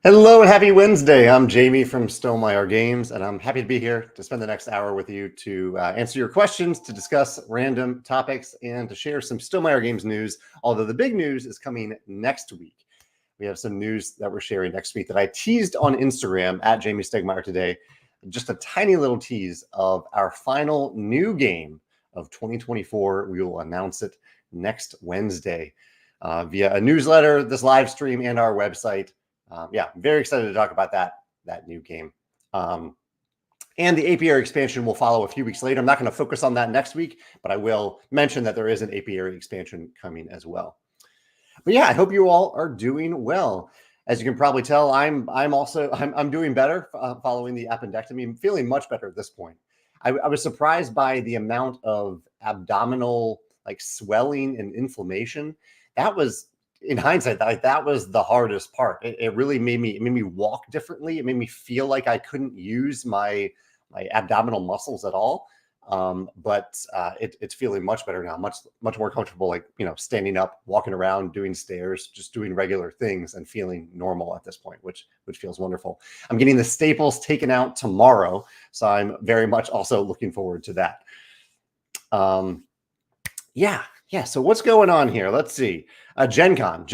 Hello and happy Wednesday. I'm Jamey from Stonemaier Games, and I'm happy to be here to spend the next hour with you to answer your questions, to discuss random topics, and to share some Stonemaier Games news, although the big news is coming next week. We have some news that we're sharing next week that I teased on Instagram at Jamey Stegmaier today. Just a tiny little tease of our final new game of 2024. We will announce it next Wednesday via a newsletter, this live stream, and our website. Yeah, very excited to talk about that new game. And the apiary expansion will follow a few weeks later. I'm not going to focus on that next week, but I will mention that there is an apiary expansion coming as well. But yeah, I hope you all are doing well. As you can probably tell, I'm doing better following the appendectomy. I'm feeling much better at this point. I was surprised by the amount of abdominal swelling and inflammation. That was, in hindsight, that was the hardest part. It really made me walk differently. It made me feel like I couldn't use my abdominal muscles at all. But it's feeling much better now, much more comfortable, standing up, walking around, doing stairs, just doing regular things and feeling normal at this point, which feels wonderful. I'm getting the staples taken out tomorrow, so I'm very much also looking forward to that. Yeah. So what's going on here? Let's see. Gen Con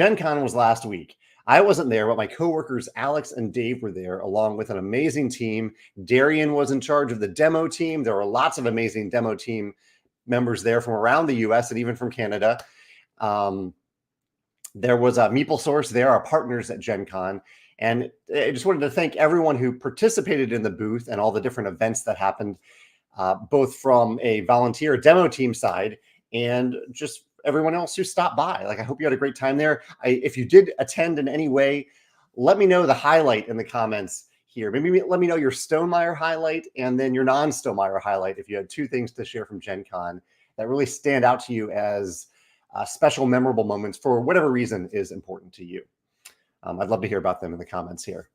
was last week. I wasn't there, but my coworkers Alex and Dave were there, along with an amazing team. Darian was in charge of the demo team. There were lots of amazing demo team members there from around the US and even from Canada. There was a Meeple Source there, our partners at Gen Con. And I just wanted to thank everyone who participated in the booth and all the different events that happened, both from a volunteer demo team side and just everyone else who stopped by. I hope you had a great time there. If you did attend in any way, let me know the highlight in the comments here. Maybe let me know your Stonemaier highlight and then your non-Stonemaier highlight if you had two things to share from Gen Con that really stand out to you as special, memorable moments for whatever reason is important to you. I'd love to hear about them in the comments here.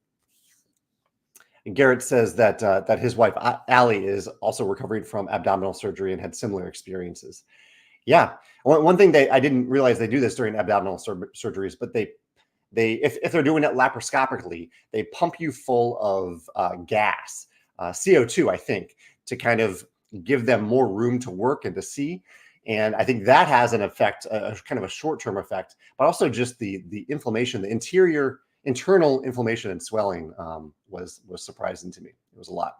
And Garrett says that his wife, Allie, is also recovering from abdominal surgery and had similar experiences. Yeah. One thing I didn't realize they do this during abdominal surgeries, but if they're doing it laparoscopically, they pump you full of gas, CO2, I think, to kind of give them more room to work and to see. And I think that has an effect, a kind of a short-term effect, but also just the inflammation, the internal inflammation and swelling was surprising to me. It was a lot.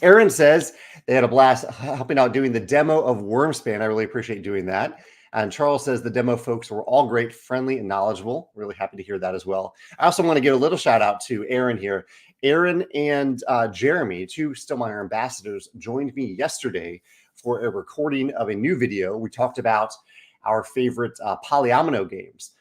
Aaron says they had a blast helping out doing the demo of Wormspan. I really appreciate doing that. And Charles says the demo folks were all great, friendly, and knowledgeable. Really happy to hear that as well. I also want to give a little shout out to Aaron here. Aaron and Jeremy, two Stonemaier ambassadors, joined me yesterday for a recording of a new video. We talked about our favorite polyomino games.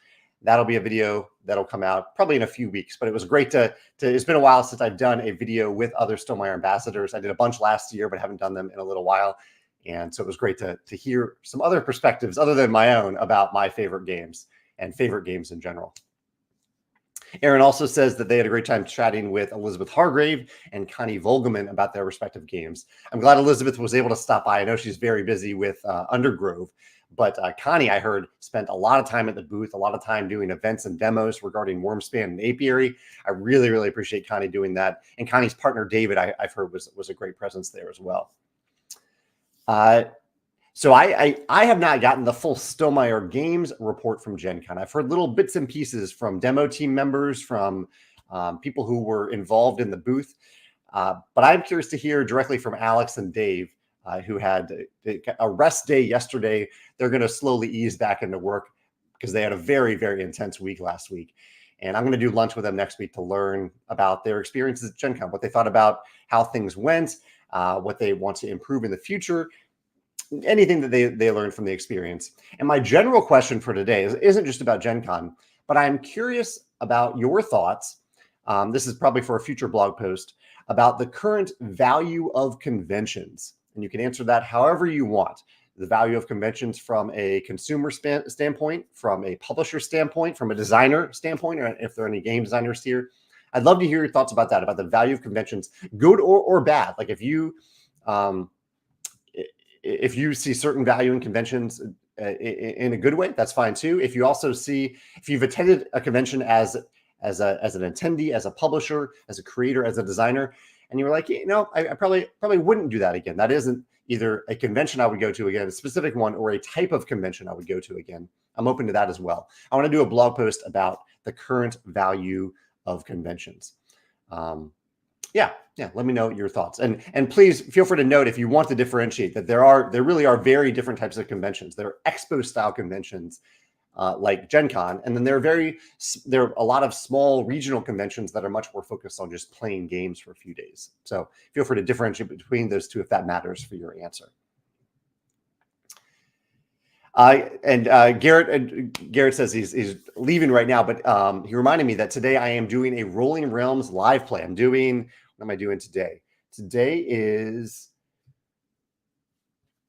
That'll be a video that'll come out probably in a few weeks, but it was great it's been a while since I've done a video with other Stonemaier ambassadors. I did a bunch last year, but haven't done them in a little while. And so it was great to hear some other perspectives other than my own about my favorite games and favorite games in general. Aaron also says that they had a great time chatting with Elizabeth Hargrave and Connie Volgeman about their respective games. I'm glad Elizabeth was able to stop by. I know she's very busy with Undergrove, but Connie, I heard, spent a lot of time at the booth, a lot of time doing events and demos regarding Wormspan and Apiary. I really, really appreciate Connie doing that. And Connie's partner, David, I've heard was a great presence there as well. So I have not gotten the full Stonemaier Games report from Gen Con. I've heard little bits and pieces from demo team members, from people who were involved in the booth. But I'm curious to hear directly from Alex and Dave, who had a rest day yesterday. They're going to slowly ease back into work because they had a very, very intense week last week. And I'm going to do lunch with them next week to learn about their experiences at Gen Con, what they thought about how things went, what they want to improve in the future, anything that they learned from the experience. And my general question for today isn't just about Gen Con, but I'm curious about your thoughts. This is probably for a future blog post about the current value of conventions. And you can answer that however you want. The value of conventions from a consumer standpoint, from a publisher standpoint, from a designer standpoint, or if there are any game designers here. I'd love to hear your thoughts about that, about the value of conventions, good or bad. Like if you see certain value in conventions in a good way, that's fine too. If you've attended a convention as as an attendee, as a publisher, as a creator, as a designer, and you were like, I probably wouldn't do that again. That isn't either a convention I would go to again, a specific one, or a type of convention I would go to again. I'm open to that as well. I want to do a blog post about the current value of conventions. Yeah, let me know your thoughts. And please feel free to note, if you want to differentiate, that there really are very different types of conventions. There are expo style conventions like Gen Con, and then there are a lot of small regional conventions that are much more focused on just playing games for a few days. So feel free to differentiate between those two if that matters for your answer. Garrett says he's leaving right now, but he reminded me that today I am doing a Rolling Realms live play. What am I doing today? Today is,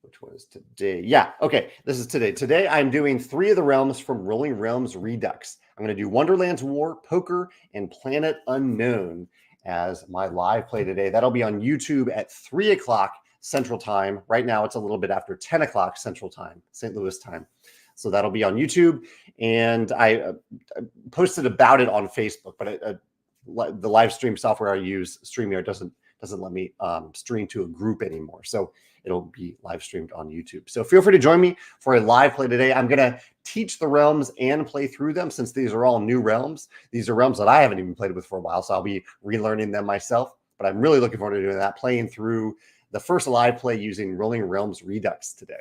which one is today? Yeah, okay, this is today. Today I'm doing 3 of the realms from Rolling Realms Redux. I'm going to do Wonderland's War, Poker, and Planet Unknown as my live play today. That'll be on YouTube at 3 o'clock Central Time. Right now it's a little bit after 10 o'clock Central Time, St. Louis time. So that'll be on YouTube. And I posted about it on Facebook, but the live stream software I use, Stonemaier, doesn't let me stream to a group anymore. So it'll be live streamed on YouTube. So feel free to join me for a live play today. I'm going to teach the realms and play through them, since these are all new realms. These are realms that I haven't even played with for a while, so I'll be relearning them myself. But I'm really looking forward to doing that, playing through the first live play using Rolling Realms Redux today.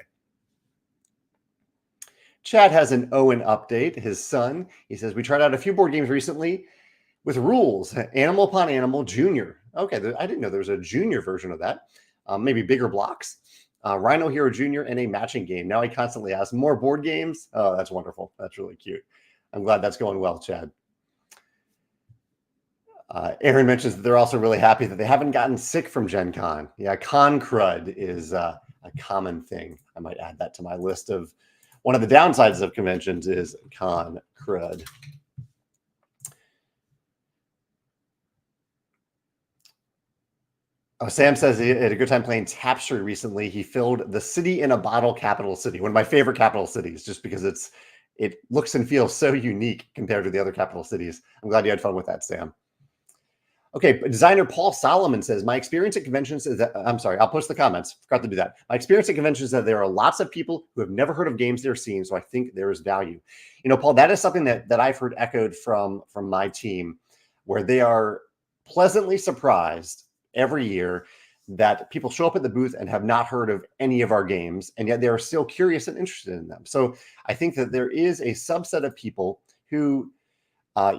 Chad has an Owen update, his son. He says, we tried out a few board games recently with rules, Animal Upon Animal Junior. Okay, I didn't know there was a junior version of that. Maybe bigger blocks. Rhino Hero Jr. and a matching game. Now he constantly asks more board games. Oh, that's wonderful. That's really cute. I'm glad that's going well, Chad. Aaron mentions that they're also really happy that they haven't gotten sick from Gen Con. Yeah, con crud is a common thing. I might add that to my list of one of the downsides of conventions is con crud. Oh, Sam says he had a good time playing Tapestry recently. He filled the City in a Bottle capital city, one of my favorite capital cities, just because it looks and feels so unique compared to the other capital cities. I'm glad you had fun with that, Sam. Okay, designer Paul Solomon says, my experience at conventions is that, I'm sorry, I'll post the comments. Forgot to do that. My experience at conventions is that there are lots of people who have never heard of games they're seeing, so I think there is value. Paul, that is something that I've heard echoed from my team, where they are pleasantly surprised every year that people show up at the booth and have not heard of any of our games, and yet they're still curious and interested in them. So I think that there is a subset of people who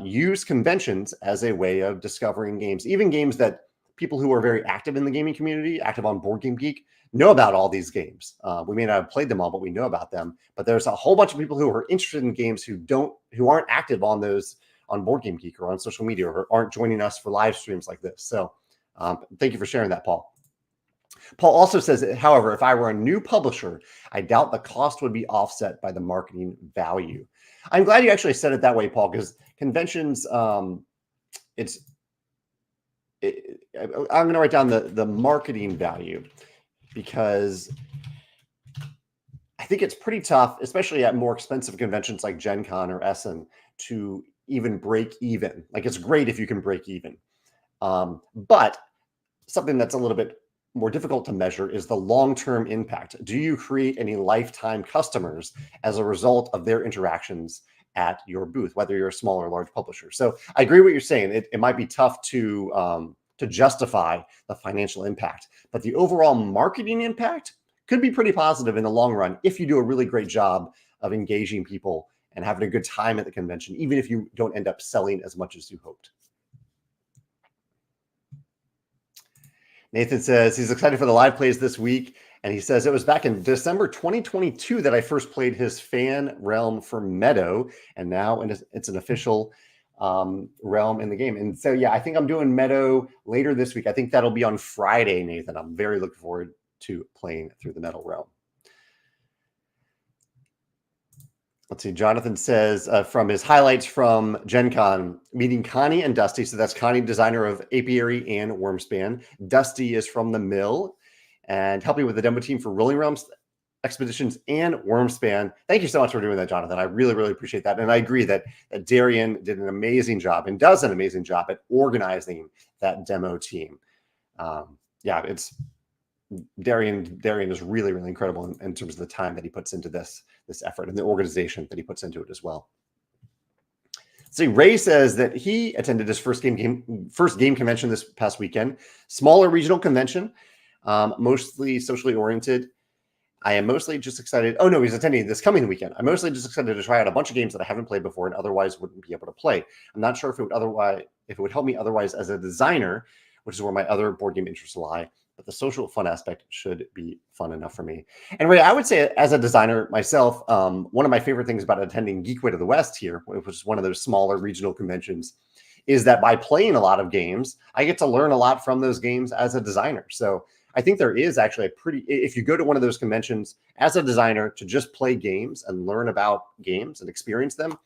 use conventions as a way of discovering games, even games that people who are very active in the gaming community, active on Board Game Geek, know about all these games. We may not have played them all, but we know about them. But there's a whole bunch of people who are interested in games who aren't active on Board Game Geek or on social media, or aren't joining us for live streams like this. So thank you for sharing that, Paul. Paul also says that, however, if I were a new publisher, I doubt the cost would be offset by the marketing value. I'm glad you actually said it that way, Paul, because conventions, I'm going to write down the marketing value, because I think it's pretty tough, especially at more expensive conventions like Gen Con or Essen, to even break even. Like, it's great if you can break even. But something that's a little bit more difficult to measure is the long-term impact. Do you create any lifetime customers as a result of their interactions at your booth, whether you're a small or large publisher? So I agree with what you're saying. It might be tough to justify the financial impact, but the overall marketing impact could be pretty positive in the long run if you do a really great job of engaging people and having a good time at the convention, even if you don't end up selling as much as you hoped. Nathan says he's excited for the live plays this week, and he says it was back in December 2022 that I first played his fan realm for Meadow, and now it's an official realm in the game. And so, yeah, I think I'm doing Meadow later this week. I think that'll be on Friday, Nathan. I'm very looking forward to playing through the Meadow realm. Let's see. Jonathan says from his highlights from Gen Con, meeting Connie and Dusty. So that's Connie, designer of Apiary and Wormspan. Dusty is from the Mill and helping with the demo team for Rolling Realms. Expeditions and Wormspan. Thank you so much for doing that, Jonathan. I really, really appreciate that. And I agree that Darian did an amazing job and does an amazing job at organizing that demo team. Yeah, it's Darian is really, really incredible in terms of the time that he puts into this effort and the organization that he puts into it as well. See, Ray says that he attended his first game convention this past weekend. Smaller regional convention, mostly socially oriented. I am mostly just excited. Oh, no, he's attending this coming weekend. I'm mostly just excited to try out a bunch of games that I haven't played before and otherwise wouldn't be able to play. I'm not sure if it would help me otherwise as a designer, which is where my other board game interests lie. But the social fun aspect should be fun enough for me. And Ray, I would say as a designer myself, one of my favorite things about attending Geekway to the West here, which is one of those smaller regional conventions, is that by playing a lot of games, I get to learn a lot from those games as a designer. So I think there is actually if you go to one of those conventions as a designer to just play games and learn about games and experience them,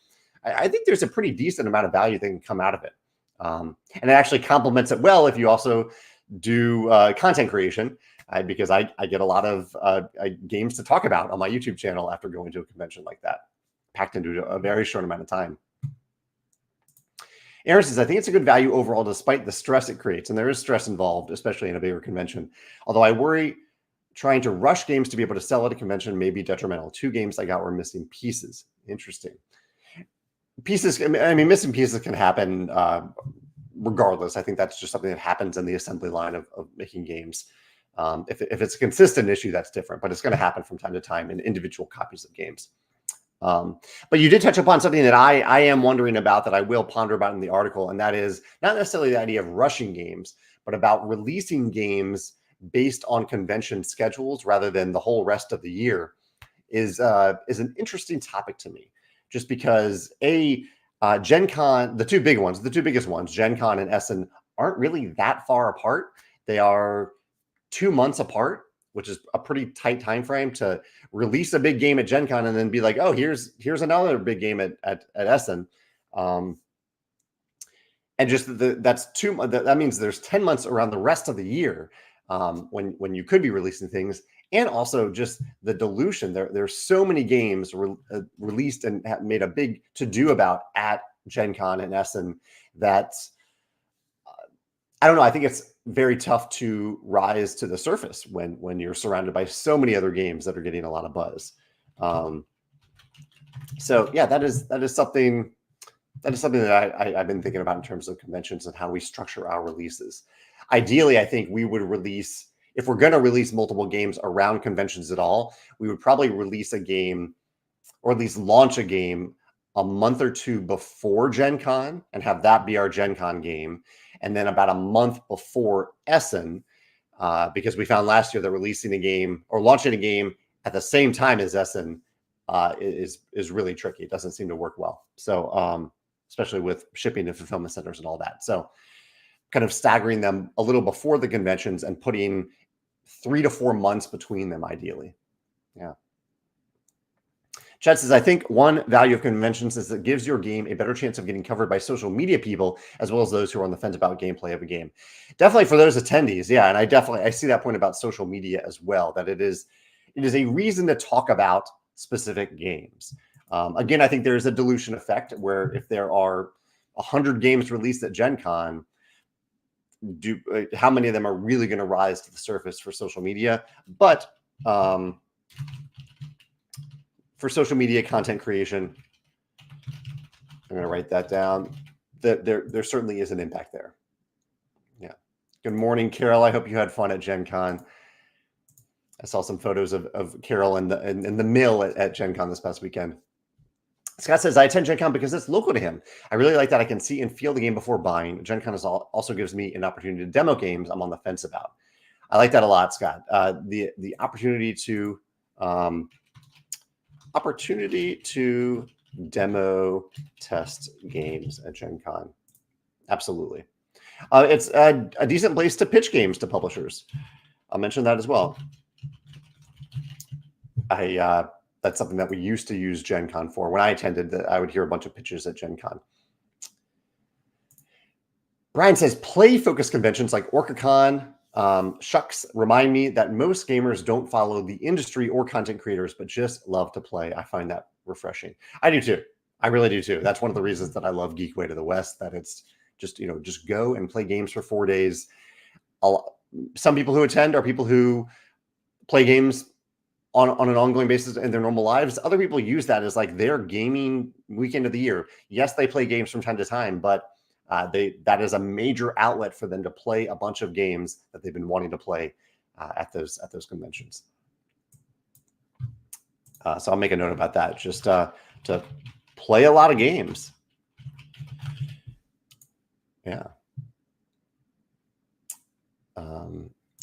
I think there's a pretty decent amount of value that can come out of it. And it actually complements it well if you also do content creation, because I get a lot of games to talk about on my YouTube channel after going to a convention like that, packed into a very short amount of time. Aaron says, I think it's a good value overall, despite the stress it creates. And there is stress involved, especially in a bigger convention. Although I worry trying to rush games to be able to sell at a convention may be detrimental. 2 games I got were missing pieces. Interesting. Pieces, I mean, missing pieces can happen regardless. I think that's just something that happens in the assembly line of making games. If it's a consistent issue, that's different. But it's going to happen from time to time in individual copies of games. But you did touch upon something that I am wondering about, that I will ponder about in the article, and that is not necessarily the idea of rushing games, but about releasing games based on convention schedules rather than the whole rest of the year is an interesting topic to me, just because Gen Con, the two biggest ones, Gen Con and Essen, aren't really that far apart. They are 2 months apart, which is a pretty tight time frame to release a big game at Gen Con and then be like, oh, here's another big game at Essen. And just that means there's 10 months around the rest of the year when you could be releasing things. And also just the dilution. There's so many games released and made a big to-do about at Gen Con and Essen that I don't know. I think it's very tough to rise to the surface when you're surrounded by so many other games that are getting a lot of buzz. So yeah, that is something that I've been thinking about in terms of conventions and how we structure our releases. Ideally, I think we would release, if we're going to release multiple games around conventions at all, we would probably release a game, or at least launch a game, a month or 2 before Gen Con and have that be our Gen Con game. And then about a month before Essen, because we found last year that releasing a game or launching a game at the same time as Essen is really tricky. It doesn't seem to work well. So especially with shipping and fulfillment centers and all that. So kind of staggering them a little before the conventions and putting 3 to 4 months between them, ideally. Yeah. Chad says, I think one value of conventions is that it gives your game a better chance of getting covered by social media people, as well as those who are on the fence about gameplay of a game. Definitely for those attendees. Yeah. And I see that point about social media as well, that it is a reason to talk about specific games. Again, I think there's a dilution effect where if there are 100 games released at Gen Con, how many of them are really going to rise to the surface for social media? But for social media content creation, I'm going to write that down, that there certainly is an impact there. Yeah. Good morning, Carol. I hope you had fun at Gen Con. I saw some photos of Carol in the mill at Gen Con this past weekend. Scott says, I attend Gen Con because it's local to him. I really like that I can see and feel the game before buying. Gen Con also gives me an opportunity to demo games I'm on the fence about. I like that a lot, Scott. The opportunity to demo test games at Gen Con. Absolutely. It's a decent place to pitch games to publishers. I'll mention that as well. That's something that we used to use Gen Con for. When I attended, I would hear a bunch of pitches at Gen Con. Brian says, play-focused conventions like OrcaCon Shucks, remind me that most gamers don't follow the industry or content creators, but just love to play. I find that refreshing. I do too. I really do too. That's one of the reasons that I love Geek Way to the West, that it's just, just go and play games for 4 days. Some people who attend are people who play games on an ongoing basis in their normal lives. Other people use that as like their gaming weekend of the year. Yes, they play games from time to time, but that is a major outlet for them to play a bunch of games that they've been wanting to play at those conventions. So I'll make a note about that, just to play a lot of games. Yeah.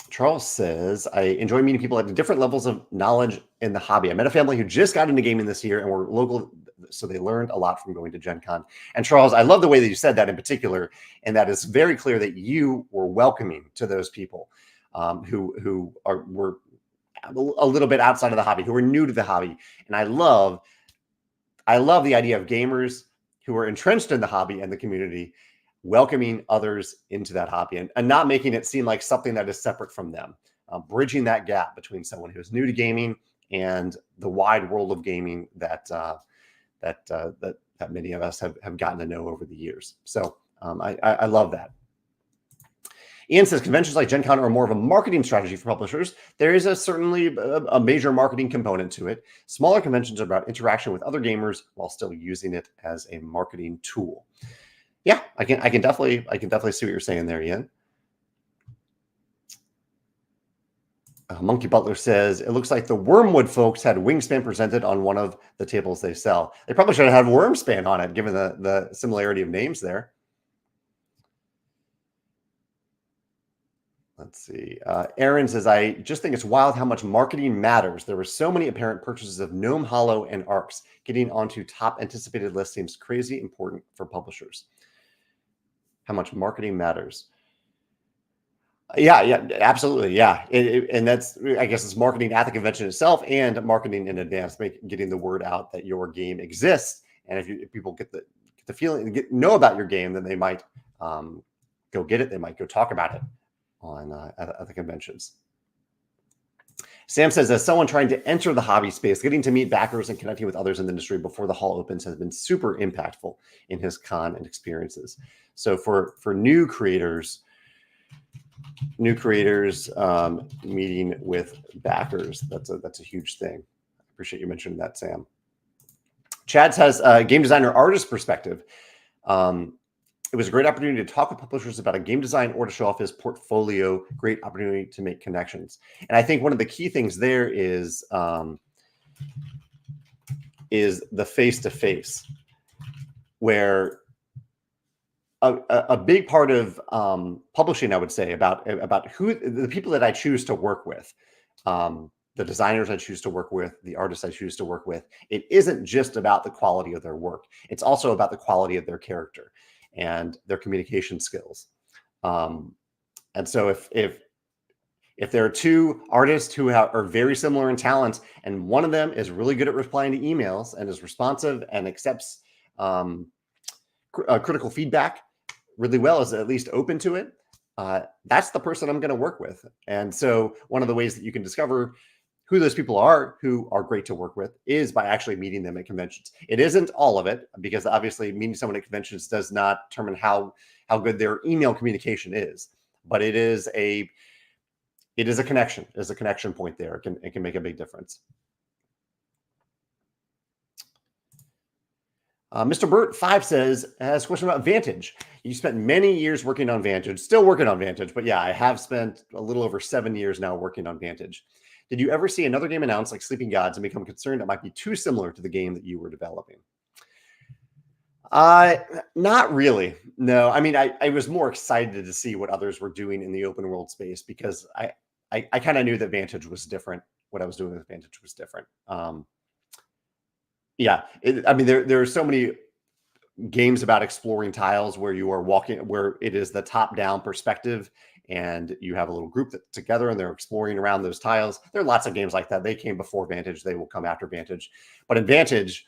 Charles says, I enjoy meeting people at different levels of knowledge in the hobby. I met a family who just got into gaming this year and were local, so they learned a lot from going to Gen Con. And Charles, I love the way that you said that in particular, and that is very clear that you were welcoming to those people who were a little bit outside of the hobby, who were new to the hobby. And I love the idea of gamers who are entrenched in the hobby and the community welcoming others into that hobby and not making it seem like something that is separate from them, bridging that gap between someone who is new to gaming and the wide world of gaming that many of us have gotten to know over the years. So I love that. Ian says, conventions like Gen Con are more of a marketing strategy for publishers. There is certainly a major marketing component to it. Smaller conventions are about interaction with other gamers while still using it as a marketing tool. Yeah, I can definitely see what you're saying there, Ian. Monkey Butler says, it looks like the Wormwood folks had Wingspan presented on one of the tables they sell. They probably should have had Wormspan on it, given the similarity of names there. Let's see. Aaron says, I just think it's wild how much marketing matters. There were so many apparent purchases of Gnome Hollow and Arcs. Getting onto top anticipated lists seems crazy important for publishers. How much marketing matters. Yeah, absolutely. Yeah. And that's, I guess, it's marketing at the convention itself and marketing in advance, getting the word out that your game exists. And if people get the feeling, know about your game, then they might go get it. They might go talk about it on at the conventions. Sam says, as someone trying to enter the hobby space, getting to meet backers and connecting with others in the industry before the hall opens has been super impactful in his con and experiences. So for new creators meeting with backers, that's a huge thing. I appreciate you mentioning that, Sam. Chad says, game designer artist perspective. It was a great opportunity to talk with publishers about a game design or to show off his portfolio. Great opportunity to make connections. And I think one of the key things there is the face-to-face, where a big part of publishing, I would say, about who the people that I choose to work with, the designers I choose to work with, the artists I choose to work with, it isn't just about the quality of their work. It's also about the quality of their character and their communication skills. And so if there are two artists who are very similar in talent, and one of them is really good at replying to emails and is responsive and accepts critical feedback really well, is at least open to it, that's the person I'm going to work with. And so one of the ways that you can discover who those people are who are great to work with is by actually meeting them at conventions. It isn't all of it, because obviously meeting someone at conventions does not determine how good their email communication is, but it is a connection. There's a connection point there. It can make a big difference. Mr. Burt 5 says, has a question about Vantage. You spent many years working on Vantage, still working on Vantage, but yeah, I have spent a little over 7 years now working on Vantage. Did you ever see another game announced like Sleeping Gods and become concerned it might be too similar to the game that you were developing? Not really. No, I mean, I was more excited to see what others were doing in the open world space, because I kind of knew that Vantage was different. What I was doing with Vantage was different. Yeah, I mean, there are so many games about exploring tiles where you are walking, where it is the top-down perspective, and you have a little group that's together and they're exploring around those tiles. There are lots of games like that. They came before Vantage. They will come after Vantage. But in Vantage,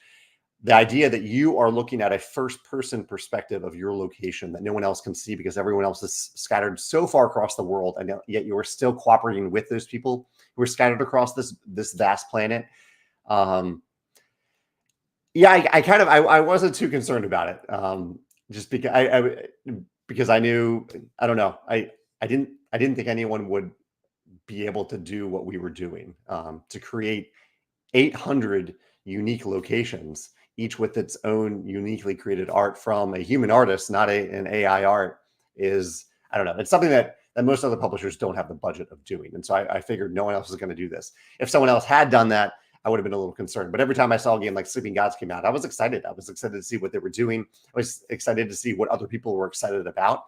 the idea that you are looking at a first-person perspective of your location that no one else can see because everyone else is scattered so far across the world, and yet you are still cooperating with those people who are scattered across this vast planet. Yeah, I wasn't too concerned about it, just because I knew, I don't know, I didn't think anyone would be able to do what we were doing, to create 800 unique locations, each with its own uniquely created art from a human artist, not an AI art, is, I don't know, it's something that most other publishers don't have the budget of doing. And so I figured no one else was going to do this. If someone else had done that, I would have been a little concerned. But every time I saw a game like Sleeping Gods came out, I was excited. I was excited to see what they were doing. I was excited to see what other people were excited about.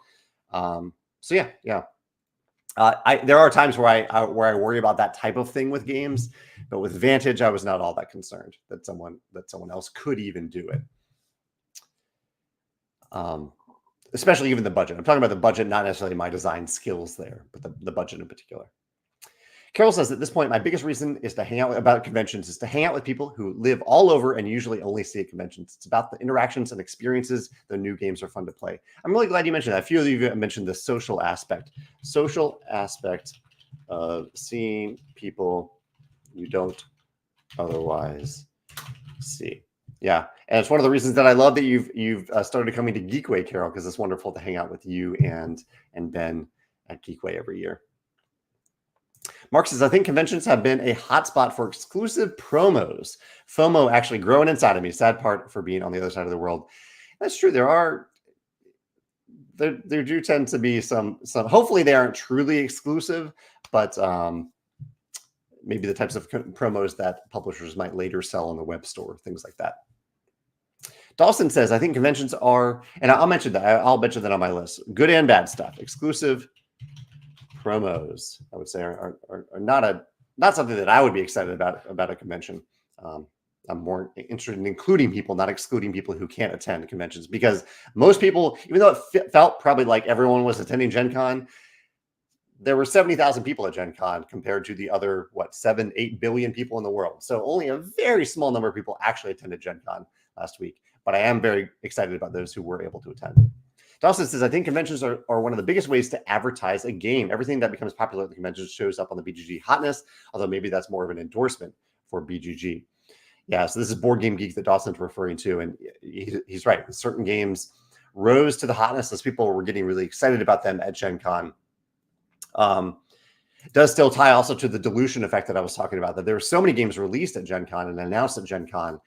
So yeah. There are times where I worry about that type of thing with games, but with Vantage, I was not all that concerned that someone else could even do it. Especially even the budget. I'm talking about the budget, not necessarily my design skills there, but the budget in particular. Carol says, at this point, my biggest reason is to hang out about conventions is to hang out with people who live all over and usually only see at conventions. It's about the interactions and experiences. The new games are fun to play. I'm really glad you mentioned that. A few of you mentioned the social aspect of seeing people you don't otherwise see. Yeah, and it's one of the reasons that I love that you've started coming to Geekway, Carol, because it's wonderful to hang out with you and Ben at Geekway every year. Mark says, I think conventions have been a hotspot for exclusive promos. FOMO actually growing inside of me. Sad part for being on the other side of the world. That's true. There do tend to be some. Hopefully, they aren't truly exclusive, but maybe the types of promos that publishers might later sell on the web store, things like that. Dawson says, I think conventions are, and I'll mention that. I'll mention that on my list. Good and bad stuff. Exclusive promos, I would say, are not something that I would be excited about a convention. I'm more interested in including people, not excluding people who can't attend conventions, because most people, even though it felt probably like everyone was attending Gen Con, there were 70,000 people at Gen Con compared to the other, 7-8 billion people in the world. So only a very small number of people actually attended Gen Con last week. But I am very excited about those who were able to attend. Dawson says, I think conventions are one of the biggest ways to advertise a game. Everything that becomes popular at the conventions shows up on the BGG hotness, although maybe that's more of an endorsement for BGG. Yeah, so this is Board Game Geek that Dawson's referring to, and he's right. Certain games rose to the hotness as people were getting really excited about them at Gen Con. It does still tie also to the dilution effect that I was talking about, that there were so many games released at Gen Con and announced at Gen Con,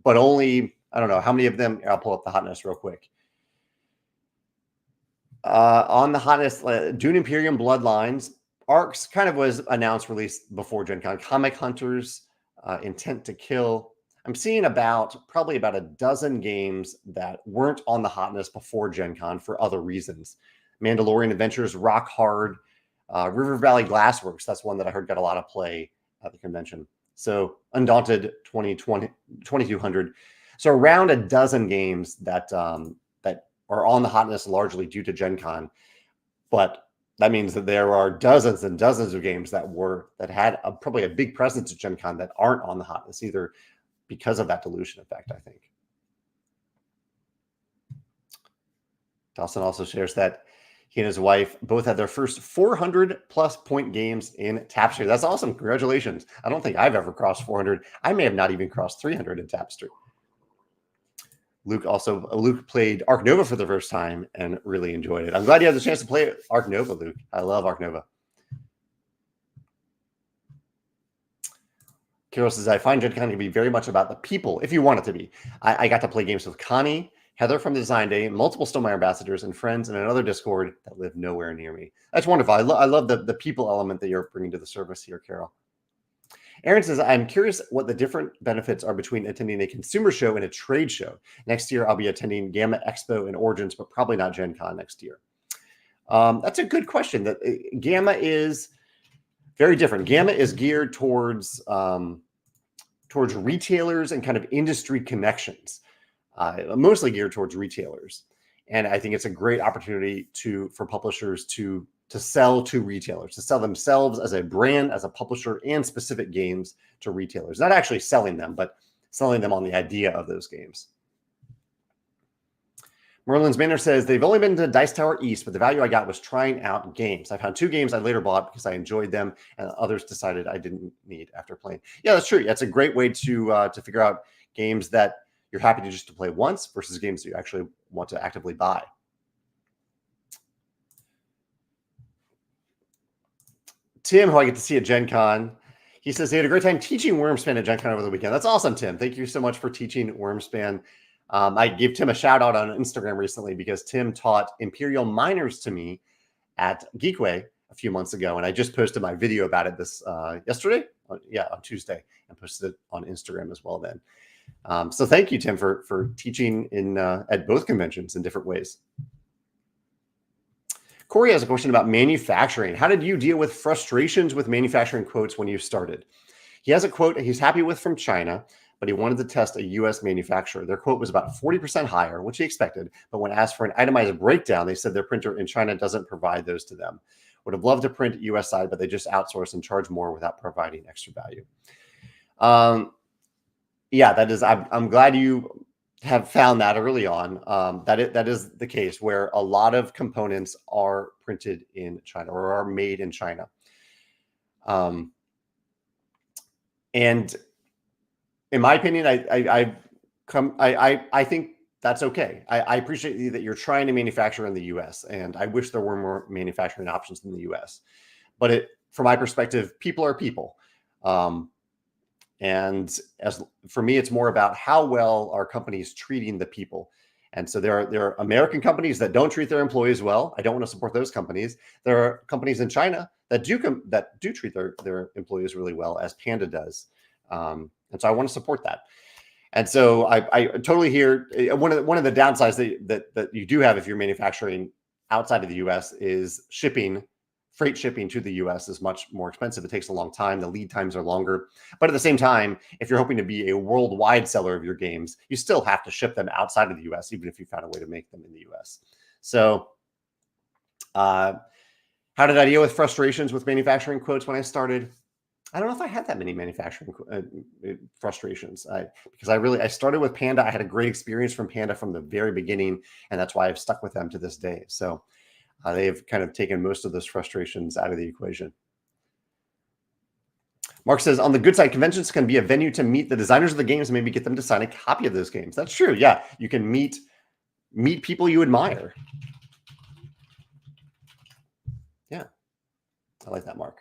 but only, I don't know, how many of them, I'll pull up the hotness real quick. On the hotness, Dune Imperium Bloodlines, Arcs kind of was announced, released before Gen Con. Comic Hunters, Intent to Kill. I'm seeing probably about a dozen games that weren't on the hotness before Gen Con for other reasons. Mandalorian Adventures, Rock Hard, River Valley Glassworks. That's one that I heard got a lot of play at the convention. So Undaunted 2200. So around a dozen games that are on the hotness largely due to Gen Con. But that means that there are dozens and dozens of games that had probably a big presence at Gen Con that aren't on the hotness either, because of that dilution effect, I think. Dawson also shares that he and his wife both had their first 400+ point games in Tapestry. That's awesome. Congratulations. I don't think I've ever crossed 400. I may have not even crossed 300 in Tapestry. Luke played Ark Nova for the first time and really enjoyed it. I'm glad you had the chance to play Ark Nova, Luke. I love Ark Nova. Carol says, I find Gen Con to be very much about the people, if you want it to be. I got to play games with Connie, Heather from the Design Day, multiple Stonemaier ambassadors, and friends in another Discord that live nowhere near me. That's wonderful. I love the people element that you're bringing to the service here, Carol. Aaron says, I'm curious what the different benefits are between attending a consumer show and a trade show. Next year, I'll be attending Gamma Expo and Origins, but probably not Gen Con next year. That's a good question. Gamma is very different. Gamma is geared towards retailers and kind of industry connections, mostly geared towards retailers. And I think it's a great opportunity for publishers to sell to retailers, to sell themselves as a brand, as a publisher, and specific games to retailers. Not actually selling them, but selling them on the idea of those games. Merlin's Manor says, they've only been to Dice Tower East, but the value I got was trying out games. I found 2 games I later bought because I enjoyed them, and others decided I didn't need after playing. Yeah, that's true. That's a great way to figure out games that you're happy to just to play once versus games that you actually want to actively buy. Tim, who I get to see at Gen Con, he says he had a great time teaching Wormspan at Gen Con over the weekend. That's awesome, Tim. Thank you so much for teaching Wormspan. I gave Tim a shout out on Instagram recently because Tim taught Imperial Miners to me at Geekway a few months ago, and I just posted my video about it this yesterday. On Tuesday, and posted it on Instagram as well. Then, so thank you, Tim, for teaching in at both conventions in different ways. Corey has a question about manufacturing. How did you deal with frustrations with manufacturing quotes when you started? He has a quote he's happy with from China, but he wanted to test a U.S. manufacturer. Their quote was about 40% higher, which he expected. But when asked for an itemized breakdown, they said their printer in China doesn't provide those to them. Would have loved to print U.S. side, but they just outsource and charge more without providing extra value. Yeah, that is. I'm glad you have found that early on. That is the case where a lot of components are printed in China or are made in China. And in my opinion, I think that's okay. I appreciate that you're trying to manufacture in the U.S. and I wish there were more manufacturing options in the U.S. But from my perspective, people are people. And as for me, it's more about how well are companies treating the people. And so there are American companies that don't treat their employees well. I don't want to support those companies. There are companies in China that do treat their employees really well, as Panda does. And so I want to support that. And so I totally hear one of the downsides that you do have if you're manufacturing outside of the U.S. is freight shipping to the U.S. is much more expensive. It takes a long time. The lead times are longer. But at the same time, if you're hoping to be a worldwide seller of your games, you still have to ship them outside of the U.S., even if you found a way to make them in the U.S. So how did I deal with frustrations with manufacturing quotes when I started? I don't know if I had that many manufacturing frustrations because I started with Panda. I had a great experience from Panda from the very beginning, and that's why I've stuck with them to this day. So they have kind of taken most of those frustrations out of the equation. Mark says, on the good side, conventions can be a venue to meet the designers of the games and maybe get them to sign a copy of those games. That's true. Yeah, you can meet people you admire. Yeah, I like that, Mark.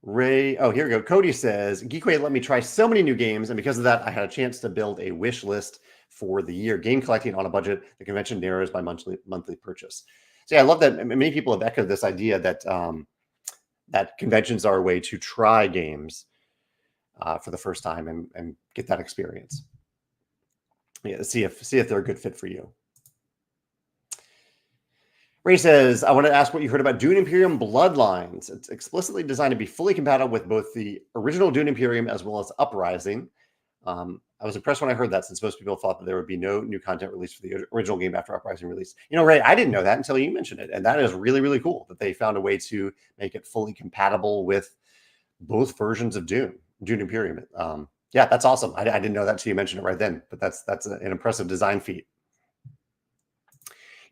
Ray, oh, here we go. Cody says, Geekway let me try so many new games, and because of that, I had a chance to build a wish list for the year. Game collecting on a budget, the convention narrows by monthly purchase. So yeah, I love that. Many people have echoed this idea that that conventions are a way to try games for the first time and get that experience. Yeah, see if they're a good fit for you. Ray says, I want to ask what you heard about Dune Imperium Bloodlines. It's explicitly designed to be fully compatible with both the original Dune Imperium as well as Uprising. I was impressed when I heard that, since most people thought that there would be no new content released for the original game after Uprising release. You know, Ray, I didn't know that until you mentioned it. And that is really, really cool that they found a way to make it fully compatible with both versions of Dune Imperium. Yeah, that's awesome. I didn't know that until you mentioned it right then, but that's an impressive design feat.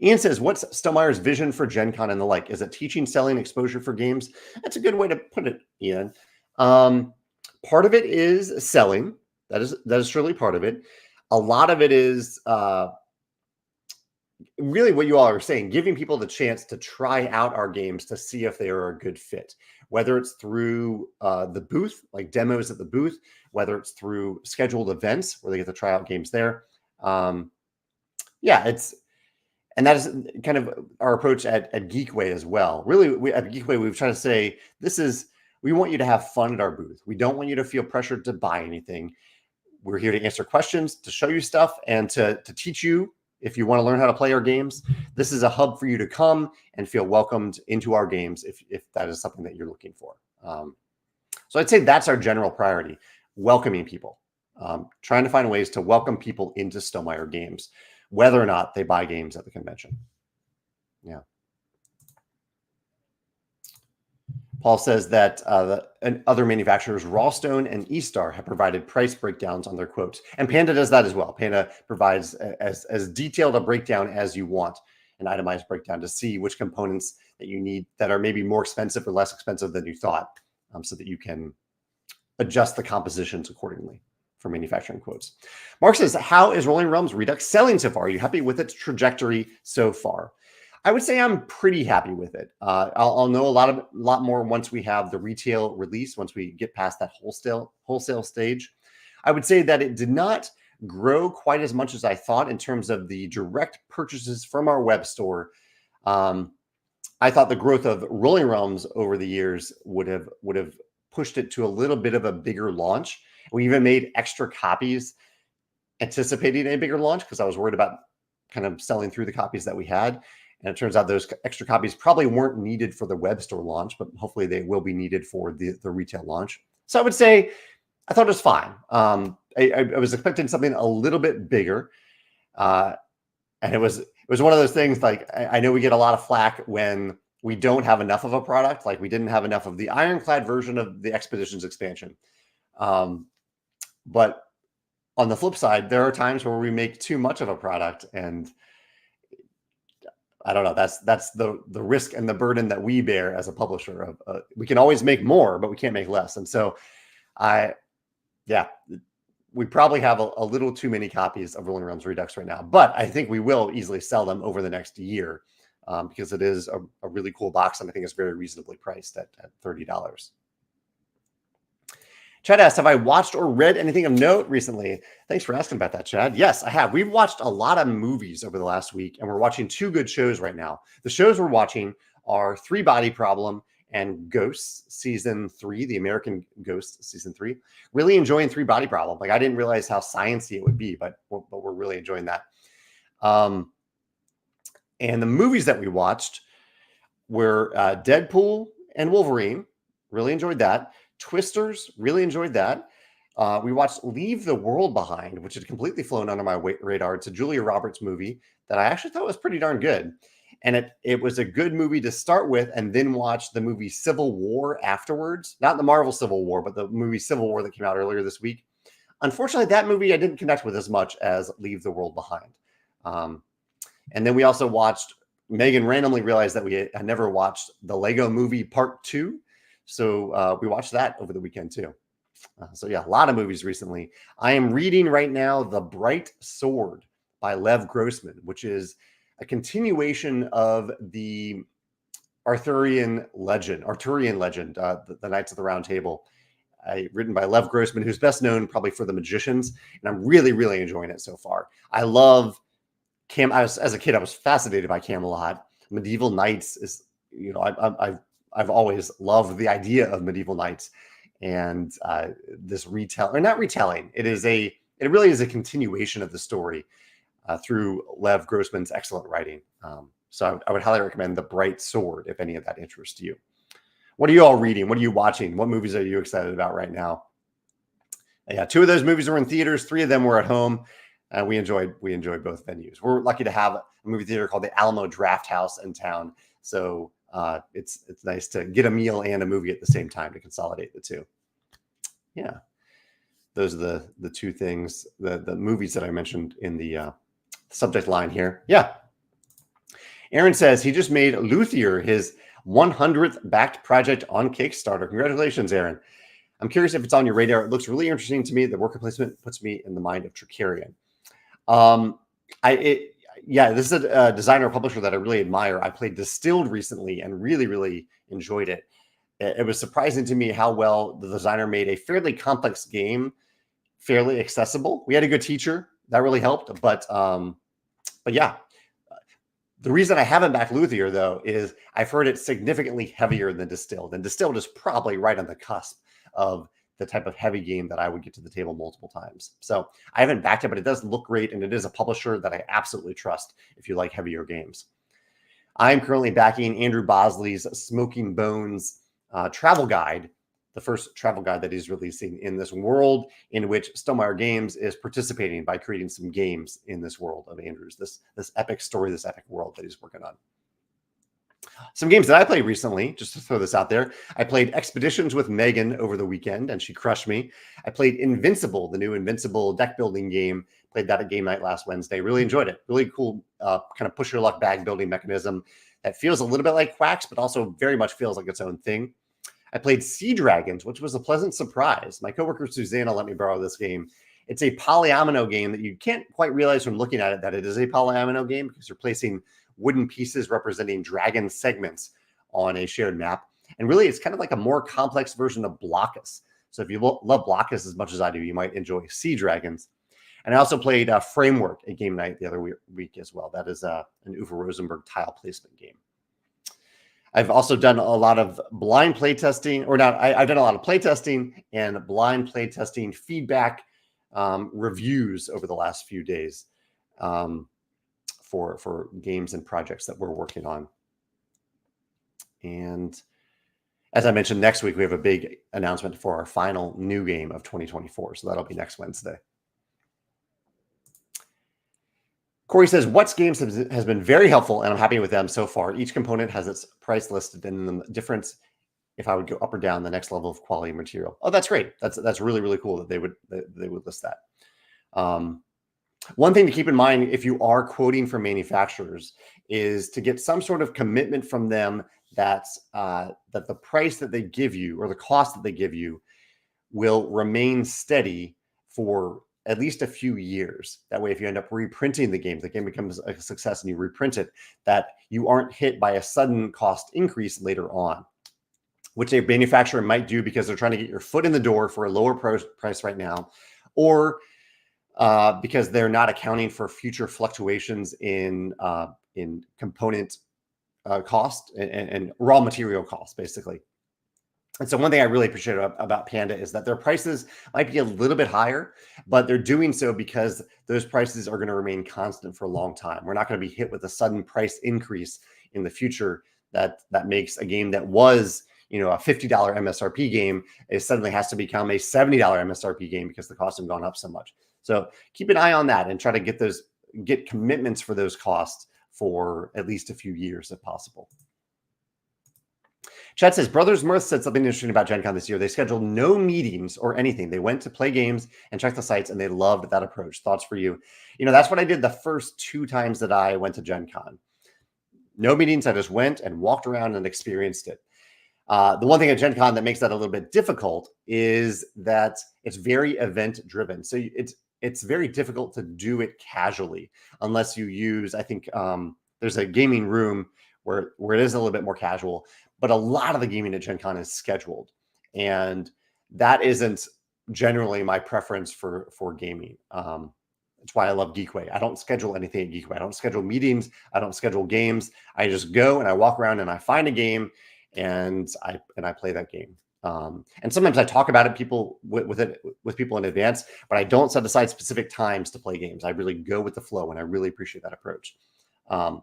Ian says, what's Stonemeier's vision for Gen Con and the like? Is it teaching, selling, exposure for games? That's a good way to put it, Ian. Part of it is selling. That is surely part of it. A lot of it is really what you all are saying, giving people the chance to try out our games to see if they are a good fit, whether it's through the booth, like demos at the booth, whether it's through scheduled events where they get to try out games there. And that is kind of our approach at Geekway as well. Really, at Geekway, we've tried to say, we want you to have fun at our booth. We don't want you to feel pressured to buy anything. We're here to answer questions, to show you stuff, and to teach you if you want to learn how to play our games. This is a hub for you to come and feel welcomed into our games if that is something that you're looking for. So I'd say that's our general priority, welcoming people, trying to find ways to welcome people into Stonemaier Games, whether or not they buy games at the convention. Yeah. Paul says that and other manufacturers, Rawstone and eStar, have provided price breakdowns on their quotes. And Panda does that as well. Panda provides as detailed a breakdown as you want, an itemized breakdown to see which components that you need that are maybe more expensive or less expensive than you thought, so that you can adjust the compositions accordingly for manufacturing quotes. Mark says, how is Rolling Realms Redux selling so far? Are you happy with its trajectory so far? I would say I'm pretty happy with it. I'll know a lot more once we have the retail release, once we get past that wholesale stage. I would say that it did not grow quite as much as I thought in terms of the direct purchases from our web store. I thought the growth of Rolling Realms over the years would have pushed it to a little bit of a bigger launch. We even made extra copies anticipating a bigger launch because I was worried about kind of selling through the copies that we had. And it turns out those extra copies probably weren't needed for the web store launch, but hopefully they will be needed for the retail launch. So I would say I thought it was fine. I was expecting something a little bit bigger. And it was one of those things, like, I know we get a lot of flack when we don't have enough of a product. Like, we didn't have enough of the Ironclad version of the Expeditions expansion. But on the flip side, there are times where we make too much of a product, and I don't know. That's the risk and the burden that we bear as a publisher. We can always make more, but we can't make less. And so, we probably have a little too many copies of Rolling Realms Redux right now. But I think we will easily sell them over the next year, because it is a really cool box, and I think it's very reasonably priced at $30. Chad asks, have I watched or read anything of note recently? Thanks for asking about that, Chad. Yes, I have. We've watched a lot of movies over the last week, and we're watching 2 good shows right now. The shows we're watching are Three Body Problem and Ghosts Season 3, the American Ghost Season 3. Really enjoying Three Body Problem. Like, I didn't realize how sciencey it would be, but we're really enjoying that. And the movies that we watched were Deadpool and Wolverine. Really enjoyed that. Twisters, really enjoyed that. We watched Leave the World Behind, which had completely flown under my radar. It's a Julia Roberts movie that I actually thought was pretty darn good. And it was a good movie to start with, and then watch the movie Civil War afterwards. Not the Marvel Civil War, but the movie Civil War that came out earlier this week. Unfortunately, that movie I didn't connect with as much as Leave the World Behind. And then we also watched, Megan randomly realized that we had never watched the Lego Movie Part 2. So we watched that over the weekend too. So yeah, a lot of movies recently. I am reading right now The Bright Sword by Lev Grossman, which is a continuation of the Arthurian legend, the Knights of the Round Table, written by Lev Grossman, who's best known probably for The Magicians. And I'm really, really enjoying it so far. I love as a kid, I was fascinated by Camelot. Medieval Knights is, I've always loved the idea of medieval knights, and this not retelling. It really is a continuation of the story through Lev Grossman's excellent writing. So I would highly recommend The Bright Sword if any of that interests you. What are you all reading? What are you watching? What movies are you excited about right now? Yeah, 2 of those movies were in theaters. 3 of them were at home. We enjoyed both venues. We're lucky to have a movie theater called the Alamo Draft House in town. So it's nice to get a meal and a movie at the same time to consolidate the 2. Yeah, those are the 2 things, the movies that I mentioned in the subject line here. Yeah. Aaron says he just made Luthier his 100th backed project on Kickstarter. Congratulations, Aaron. I'm curious if it's on your radar. It looks really interesting to me. The worker placement puts me in the mind of Tricarian. This is a designer publisher that I really admire. I played Distilled recently and really, really enjoyed it. It was surprising to me how well the designer made a fairly complex game fairly accessible. We had a good teacher that really helped, but yeah. The reason I haven't backed Luthier, though, is I've heard it's significantly heavier than Distilled, and Distilled is probably right on the cusp of the type of heavy game that I would get to the table multiple times. So I haven't backed it, but it does look great, and it is a publisher that I absolutely trust if you like heavier games. I'm currently backing Andrew Bosley's Smoking Bones travel guide, the first travel guide that he's releasing in this world in which Stonemaier Games is participating by creating some games in this world of Andrew's, this epic story, this epic world that he's working on. Some games that I played recently, just to throw this out there, I played Expeditions with Megan over the weekend, and she crushed me. I played Invincible, the new Invincible deck building game. Played that at game night last Wednesday. Really enjoyed it. Really cool kind of push your luck bag building mechanism that feels a little bit like Quacks, but also very much feels like its own thing. I played Sea Dragons, which was a pleasant surprise. My coworker Susanna let me borrow this game. It's a polyomino game that you can't quite realize from looking at it that it is a polyomino game because you're placing wooden pieces representing dragon segments on a shared map. And really, it's kind of like a more complex version of Blockus. So if you love Blockus as much as I do, you might enjoy Sea Dragons. And I also played Framework at game night the other week as well. That is an Uwe Rosenberg tile placement game. I've also done a lot of blind play testing, or not. I've done a lot of play testing and blind play testing feedback reviews over the last few days for games and projects that we're working on. And as I mentioned, next week we have a big announcement for our final new game of 2024. So that'll be next Wednesday. Corey says, What's Games has been very helpful, and I'm happy with them so far. Each component has its price listed, and the difference if I would go up or down the next level of quality material. Oh, that's great. That's really, really cool that they would list that. One thing to keep in mind if you are quoting from manufacturers is to get some sort of commitment from them that the price that they give you or the cost that they give you will remain steady for at least a few years. That way, if you end up reprinting the game becomes a success and you reprint it, that you aren't hit by a sudden cost increase later on, which a manufacturer might do because they're trying to get your foot in the door for a lower price right now, or because they're not accounting for future fluctuations in component cost and raw material costs, basically. And so one thing I really appreciate about Panda is that their prices might be a little bit higher, but they're doing so because those prices are going to remain constant for a long time. We're not going to be hit with a sudden price increase in the future that makes a game that was, a $50 MSRP game, it suddenly has to become a $70 MSRP game because the costs have gone up so much. So keep an eye on that and try to get commitments for those costs for at least a few years if possible. Chad says, Brothers Mirth said something interesting about Gen Con this year. They scheduled no meetings or anything. They went to play games and check the sites, and they loved that approach. Thoughts for you? That's what I did the first 2 times that I went to Gen Con. No meetings. I just went and walked around and experienced it. The one thing at Gen Con that makes that a little bit difficult is that it's very event driven. So it's very difficult to do it casually unless you use, I think there's a gaming room where it is a little bit more casual, but a lot of the gaming at Gen Con is scheduled. And that isn't generally my preference for gaming. That's why I love Geekway. I don't schedule anything at Geekway. I don't schedule meetings. I don't schedule games. I just go and I walk around and I find a game and I play that game. And sometimes I talk about it with people in advance, but I don't set aside specific times to play games. I really go with the flow, and I really appreciate that approach.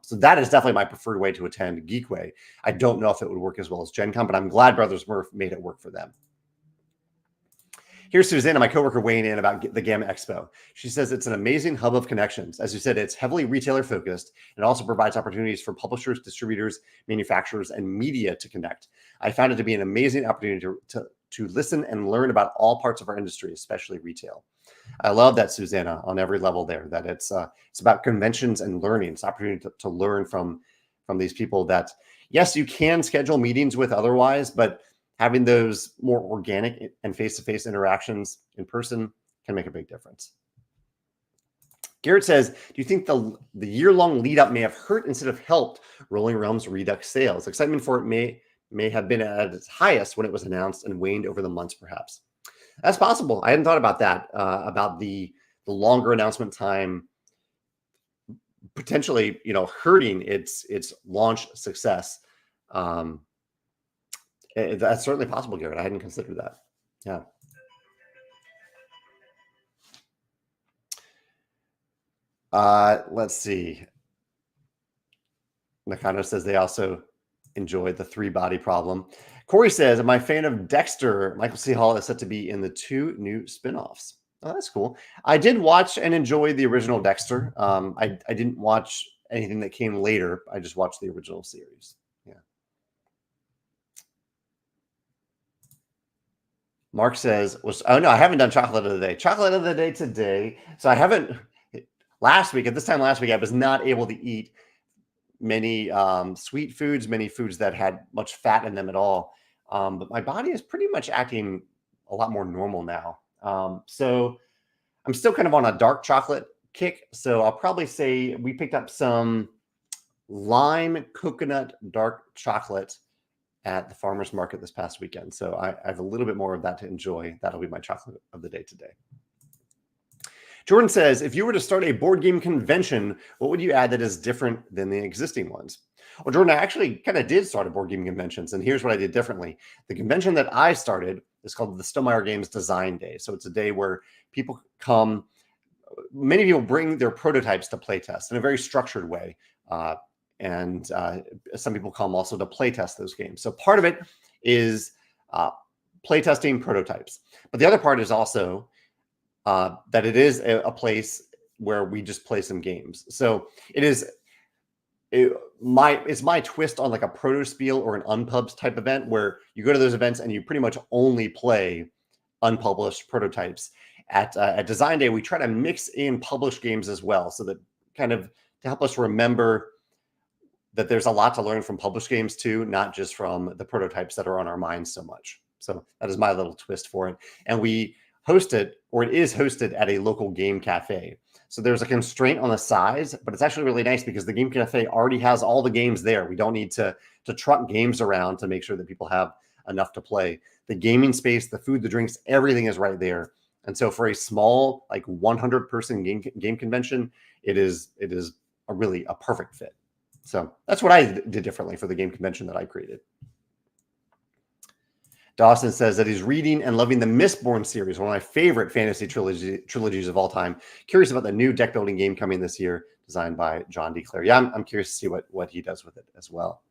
So that is definitely my preferred way to attend Geekway. I don't know if it would work as well as Gen Con, but I'm glad Brothers Murph made it work for them. Here's Susanna, my coworker, weighing in about the Gamma Expo. She says it's an amazing hub of connections. As you said, it's heavily retailer focused and also provides opportunities for publishers, distributors, manufacturers, and media to connect. I found it to be an amazing opportunity to listen and learn about all parts of our industry, especially retail. I love that, Susanna, on every level there, that it's about conventions and learning. It's an opportunity to learn from these people that, yes, you can schedule meetings with otherwise, but having those more organic and face-to-face interactions in person can make a big difference. Garrett says, do you think the year-long lead-up may have hurt instead of helped Rolling Realms Redux sales? Excitement for it may have been at its highest when it was announced and waned over the months, perhaps. That's possible. I hadn't thought about that, about the longer announcement time potentially, hurting its launch success. That's certainly possible, Garrett. I hadn't considered that. Yeah. Let's see. Nakano says they also enjoyed the 3-body problem. Corey says, am I a fan of Dexter? Michael C. Hall is set to be in the 2 new spinoffs. Oh, that's cool. I did watch and enjoy the original Dexter. I didn't watch anything that came later. I just watched the original series. Yeah. Mark says, oh no, I haven't done chocolate of the day. Chocolate of the day today. So I haven't, last week, at this time last week, I was not able to eat many sweet foods, many foods that had much fat in them at all. But my body is pretty much acting a lot more normal now. So I'm still kind of on a dark chocolate kick. So I'll probably say we picked up some lime coconut dark chocolate at the farmer's market this past weekend. So I have a little bit more of that to enjoy. That'll be my chocolate of the day today. Jordan says, if you were to start a board game convention, what would you add that is different than the existing ones? Well, Jordan, I actually kind of did start a board game conventions, and here's what I did differently. The convention that I started is called the Stonemaier Games Design Day. So it's a day where people come, many people bring their prototypes to playtest in a very structured way. And some people come also to playtest those games. So part of it is playtesting prototypes. But the other part is also that it is a place where we just play some games. So it's my twist on like a proto spiel or an unpubs type event where you go to those events and you pretty much only play unpublished prototypes. At Design Day, we try to mix in published games as well, so that kind of to help us remember that there's a lot to learn from published games too, not just from the prototypes that are on our minds so much. So that is my little twist for it. And we host it, or it is hosted at a local game cafe. So there's a constraint on the size, but it's actually really nice because the game cafe already has all the games there. We don't need to truck games around to make sure that people have enough to play. The gaming space, the food, the drinks, everything is right there. And so for a small, like 100-person game convention, it is a perfect fit. So that's what I did differently for the game convention that I created. Dawson says that he's reading and loving the Mistborn series, one of my favorite fantasy trilogies of all time. Curious about the new deck building game coming this year, designed by John D. Clare. Yeah, I'm curious to see what he does with it as well.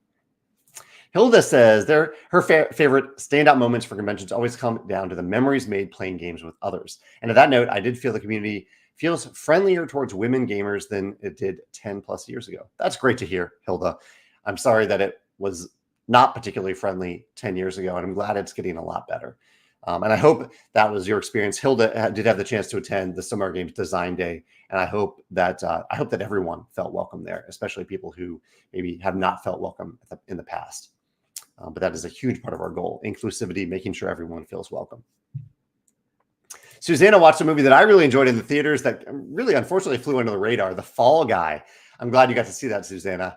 Hilda says her favorite standout moments for conventions always come down to the memories made playing games with others. And at that note, I did feel the community feels friendlier towards women gamers than it did 10 plus years ago. That's great to hear, Hilda. I'm sorry that it was not particularly friendly 10 years ago, and I'm glad it's getting a lot better. And I hope that was your experience. Hilda did have the chance to attend the Stonemaier Games Design Day, and I hope that everyone felt welcome there, especially people who maybe have not felt welcome in the past. But that is a huge part of our goal: inclusivity, making sure everyone feels welcome. Susanna watched a movie that I really enjoyed in the theaters that really unfortunately flew under the radar, The Fall Guy. I'm glad you got to see that, Susanna.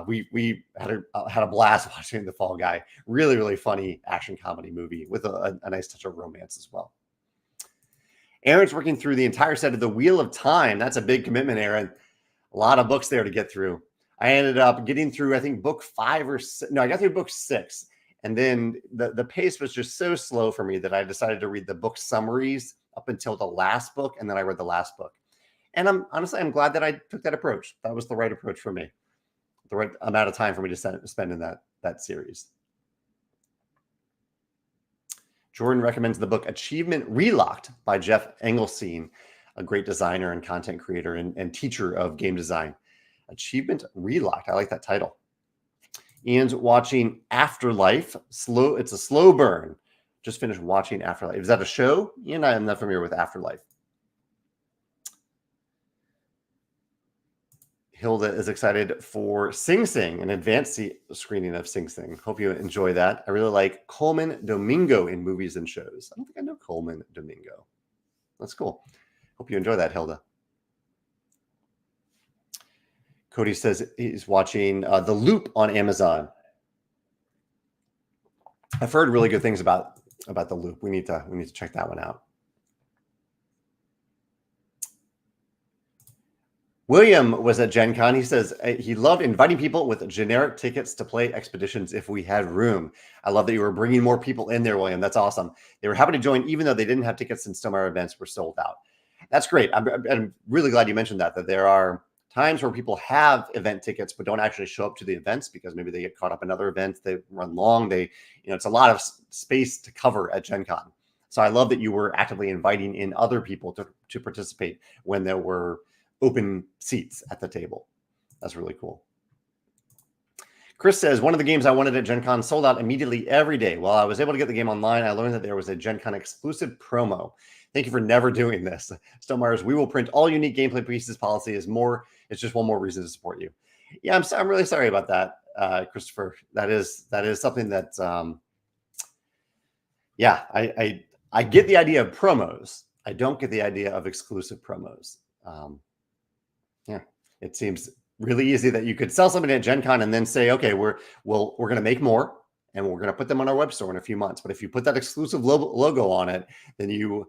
We had a blast watching The Fall Guy. Really, really funny action comedy movie with a nice touch of romance as well. Aaron's working through the entire set of The Wheel of Time. That's a big commitment, Aaron. A lot of books there to get through. I ended up getting through, I think, book 5 or 6. No, I got through book 6. And then the pace was just so slow for me that I decided to read the book summaries up until the last book, and then I read the last book. And I'm glad that I took that approach. That was the right approach for me. The right amount of time for me to spend in that series. Jordan recommends the book Achievement Relocked by Jeff Engelstein, a great designer and content creator and teacher of game design. Achievement Relocked. I like that title. Ian's watching Afterlife. It's a slow burn. Just finished watching Afterlife. Is that a show? Ian, I am not familiar with Afterlife. Hilda is excited for Sing Sing, an advanced screening of Sing Sing. Hope you enjoy that. I really like Coleman Domingo in movies and shows. I don't think I know Coleman Domingo. That's cool. Hope you enjoy that, Hilda. Cody says he's watching The Loop on Amazon. I've heard really good things about The Loop. We need to check that one out. William was at Gen Con. He says he loved inviting people with generic tickets to play expeditions if we had room. I love that you were bringing more people in there, William. That's awesome. They were happy to join, even though they didn't have tickets and Stonemaier events were sold out. That's great. I'm really glad you mentioned that there are times where people have event tickets but don't actually show up to the events because maybe they get caught up in other events. They run long. It's a lot of space to cover at Gen Con. So I love that you were actively inviting in other people to participate when there were open seats at the table. That's really cool. Chris says, one of the games I wanted at Gen Con sold out immediately every day. While I was able to get the game online, I learned that there was a Gen Con exclusive promo. Thank you for never doing this. Stonemaiers, we will print all unique gameplay pieces. Policy is more. It's just one more reason to support you. Yeah, I'm really sorry about that, Christopher. That is something that, yeah, I get the idea of promos. I don't get the idea of exclusive promos. Yeah, it seems really easy that you could sell something at Gen Con and then say, okay, we're going to make more and we're going to put them on our web store in a few months. But if you put that exclusive logo on it, then you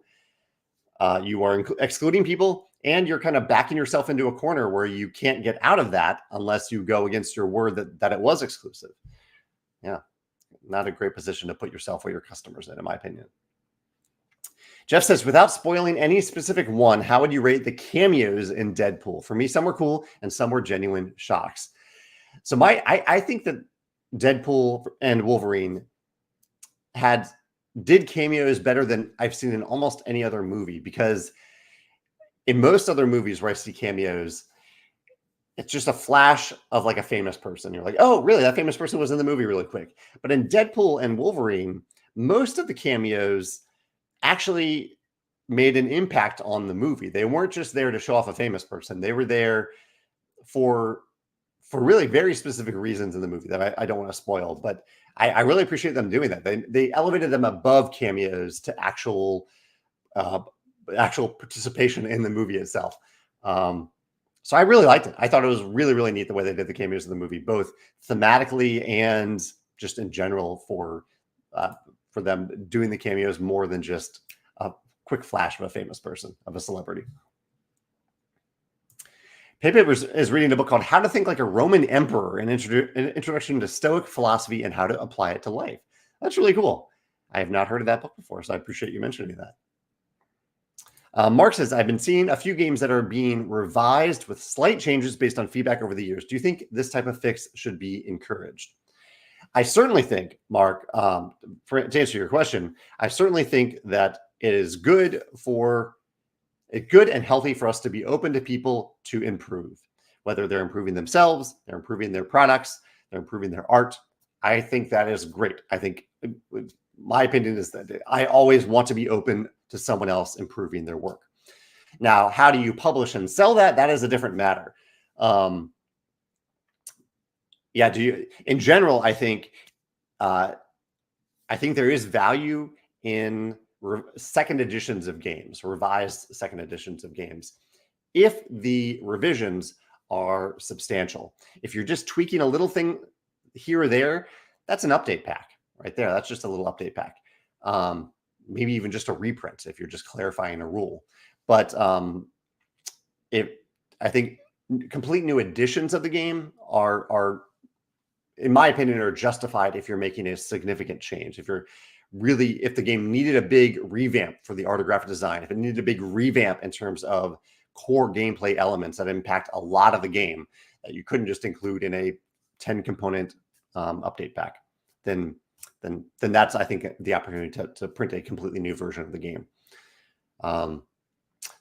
are excluding people, and you're kind of backing yourself into a corner where you can't get out of that unless you go against your word that it was exclusive. Yeah, not a great position to put yourself or your customers in my opinion. Jeff says, without spoiling any specific one, how would you rate the cameos in Deadpool? For me, some were cool and some were genuine shocks. So I think that Deadpool and Wolverine did cameos better than I've seen in almost any other movie, because in most other movies where I see cameos, it's just a flash of like a famous person. You're like, oh, really? That famous person was in the movie really quick. But in Deadpool and Wolverine, most of the cameos actually made an impact on the movie. They weren't just there to show off a famous person. They were there for really very specific reasons in the movie that I don't want to spoil, but I really appreciate them doing that. They elevated them above cameos to actual participation in the movie itself. So I really liked it. I thought it was really, really neat the way they did the cameos in the movie, both thematically and just in general for them doing the cameos more than just a quick flash of a famous person, of a celebrity. Pepe is reading a book called How to Think Like a Roman Emperor, an introduction to Stoic philosophy and how to apply it to life. That's really cool. I have not heard of that book before, so I appreciate you mentioning that. Mark says, I've been seeing a few games that are being revised with slight changes based on feedback over the years. Do you think this type of fix should be encouraged? I certainly think, Mark, to answer your question, I certainly think that it is good and healthy for us to be open to people to improve, whether they're improving themselves, they're improving their products, they're improving their art. I think that is great. I think my opinion is that I always want to be open to someone else improving their work. Now, how do you publish and sell that? That is a different matter. Yeah, in general, I think there is value in second editions of games, revised second editions of games, if the revisions are substantial. If you're just tweaking a little thing here or there, that's an update pack right there. That's just a little update pack. Maybe even just a reprint if you're just clarifying a rule. But I think complete new editions of the game are, in my opinion, are justified if you're making a significant change. If the game needed a big revamp for the art or graphic design, if it needed a big revamp in terms of core gameplay elements that impact a lot of the game that you couldn't just include in a 10 component update pack, then that's, I think, the opportunity to print a completely new version of the game.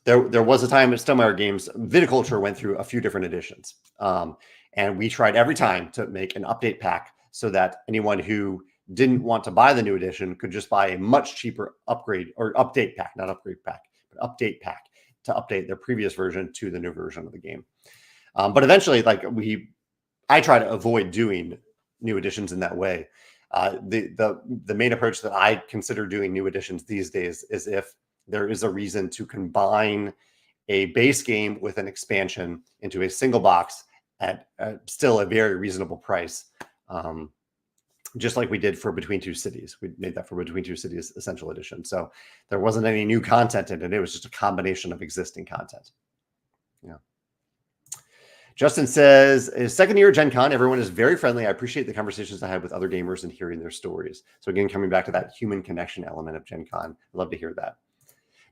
There was a time at Stonemaier Games, Viticulture went through a few different editions. And we tried every time to make an update pack so that anyone who didn't want to buy the new edition could just buy a much cheaper upgrade or update pack, not upgrade pack, but update pack to update their previous version to the new version of the game. But eventually, I try to avoid doing new editions in that way. The main approach that I consider doing new editions these days is if there is a reason to combine a base game with an expansion into a single box at still a very reasonable price, just like we did for Between Two Cities. We made that for Between Two Cities Essential Edition. So there wasn't any new content in it. It was just a combination of existing content. Yeah. Justin says, second year Gen Con, everyone is very friendly. I appreciate the conversations I had with other gamers and hearing their stories. So again, coming back to that human connection element of Gen Con, I love to hear that.